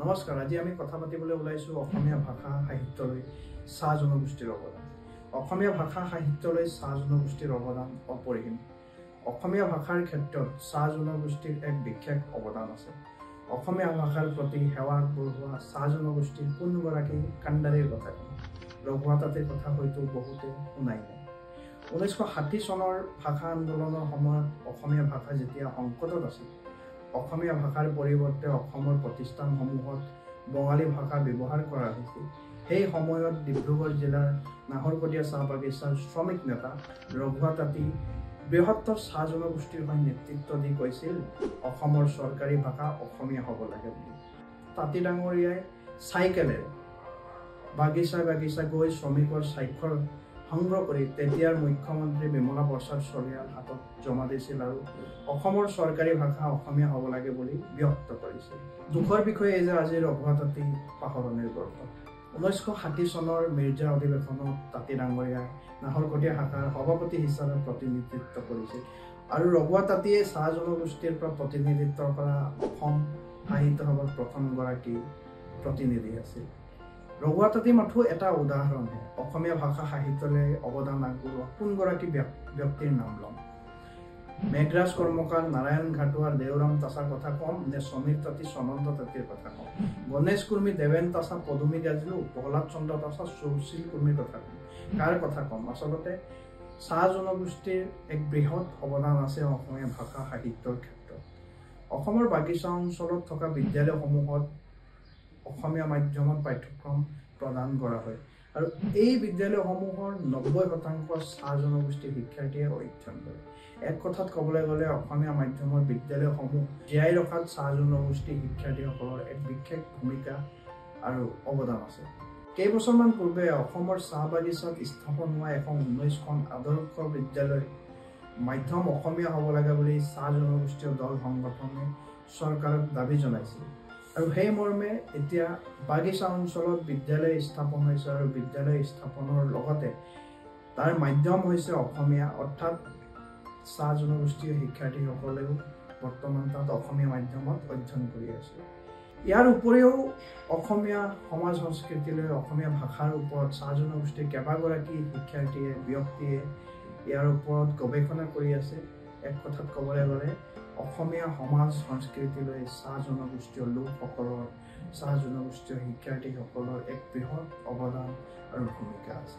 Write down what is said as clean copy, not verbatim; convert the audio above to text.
নমস্কাৰ, আজি আমি কথা পাতিবলৈ ওলাইছোঁ অসমীয়া ভাষা সাহিত্যলৈ চাহ জনগোষ্ঠীৰ অৱদান। অসমীয়া ভাষা সাহিত্যলৈ চাহ জনগোষ্ঠীৰ অৱদান অপৰিসীম। অসমীয়া ভাষাৰ ক্ষেত্ৰত চাহ জনগোষ্ঠীৰ এক বিশেষ অৱদান আছে। অসমীয়া ভাষাৰ প্ৰতি সেৱা আগবঢ়োৱা চাহ জনগোষ্ঠীৰ কোনগৰাকী কাণ্ডাৰীৰ কথা কম। ৰঘুৱা তাঁতীৰ কথা হয়তো বহুতে শুনাই নাই। 1960 চনৰ ভাষা আন্দোলনৰ সময়ত অসমীয়া ভাষা যেতিয়া সংকটত আছিল, অসমীয়া ভাষাৰ পৰিৱৰ্তে অসমৰ প্ৰতিষ্ঠানসমূহত বঙালী ভাষা ব্যৱহাৰ কৰা হৈছিল। সেই সময়ত ডিব্ৰুগড় জিলাৰ নাহৰকটীয়া চাহ বাগিচাৰ শ্ৰমিক নেতা ৰঘুৱা তাঁতী বৃহত্তৰ চাহ জনগোষ্ঠীৰ হৈ নেতৃত্ব দি কৈছিল অসমৰ চৰকাৰী ভাষা অসমীয়া হ'ব লাগে বুলি। তাঁতী ডাঙৰীয়াই চাইকেলেৰে বাগিচা গৈ শ্ৰমিকৰ স্বাক্ষৰ সংগ্ৰহ কৰি তেতিয়াৰ মুখ্যমন্ত্ৰী বিমলা প্ৰসাদ চলিহাৰ হাতত জমা দিছিল আৰু অসমৰ চৰকাৰী ভাষা অসমীয়া হ'ব লাগে বুলি ব্যক্ত কৰিছিল। দুখৰ বিষয়ে এই যে আজি ৰঘুৱা তাঁতী পাহৰণিৰ গল্প। 1960 চনৰ মিৰ্জা অধিৱেশনত তাঁতী ডাঙৰীয়াই নাহৰকটীয়া শাখাৰ সভাপতি হিচাপে প্ৰতিনিধিত্ব কৰিছিল আৰু ৰঘুৱা তাঁতীয়ে চাহ জনগোষ্ঠীৰ পৰা প্ৰতিনিধিত্ব কৰা অসম সাহিত্য সভাৰ প্ৰথমগৰাকী প্ৰতিনিধি আছিল। ৰঘুৱা তাঁতী মাথো এটা উদাহৰণহে। অসমীয়া ভাষা সাহিত্যলৈ অৱদান আগবঢ়োৱা কোনগৰাকী ব্যক্তিৰ নাম ল'ম? মেঘৰাজ কৰ্মকাৰ, নাৰায়ণ ঘাটোৱাৰ, দেওৰাম তাছাৰ কথা কম নে সমীৰ তাঁতী, সনন্দ তাঁতীৰ কথা কম? গণেশ কুৰ্মী, দেৱেন তাছা, পদুমী গাজলু, প্ৰহ্লাদ চন্দ্ৰ তাছা, সুশীল কুৰ্মীৰ কথা কম? কাৰ কথা কম? আচলতে চাহ জনগোষ্ঠীৰ এক বৃহৎ অৱদান আছে অসমীয়া ভাষা সাহিত্যৰ ক্ষেত্ৰত। অসমৰ বাগিচা অঞ্চলত থকা বিদ্যালয়সমূহত অসমীয়া মাধ্যমত পাঠ্যক্ৰম প্ৰদান কৰা হয় আৰু এই বিদ্যালয়সমূহৰ 90% চাহ জনগোষ্ঠীৰ শিক্ষাৰ্থীয়ে অধ্যয়ন কৰে। এক কথাত ক'বলৈ গ'লে অসমীয়া মাধ্যমৰ বিদ্যালয়সমূহ জীয়াই ৰখাত চাহ জনগোষ্ঠীৰ শিক্ষাৰ্থীসকলৰ এক বিশেষ ভূমিকা আৰু অৱদান আছে। কেইবছৰমান পূৰ্বে অসমৰ চাহ বাগিচাত স্থাপন হোৱা 119খন আদৰ্শ বিদ্যালয় মাধ্যম অসমীয়া হ'ব লাগে বুলি চাহ জনগোষ্ঠীয় দল সংগঠনে চৰকাৰক দাবী জনাইছিল আৰু সেই মৰ্মে এতিয়া বাগিচা অঞ্চলত বিদ্যালয় স্থাপন হৈছে আৰু বিদ্যালয় স্থাপনৰ লগতে তাৰ মাধ্যম হৈছে অসমীয়া, অৰ্থাৎ চাহ জনগোষ্ঠীয় শিক্ষাৰ্থীসকলেও বৰ্তমান তাত অসমীয়া মাধ্যমত অধ্যয়ন কৰি আছে। ইয়াৰ উপৰিও অসমীয়া সমাজ সংস্কৃতিলৈ অসমীয়া ভাষাৰ ওপৰত চাহ জনগোষ্ঠীৰ কেইবাগৰাকী শিক্ষাৰ্থীয়ে ব্যক্তিয়ে ইয়াৰ ওপৰত গৱেষণা কৰি আছে। এক কথাত ক'বলৈ গ'লে অসমীয়া সমাজ সংস্কৃতিলৈ চাহ জনগোষ্ঠীয় লোকসকলৰ, চাহ জনগোষ্ঠীয় শিক্ষাৰ্থীসকলৰ এক বৃহৎ অৱদান আৰু ভূমিকা আছে।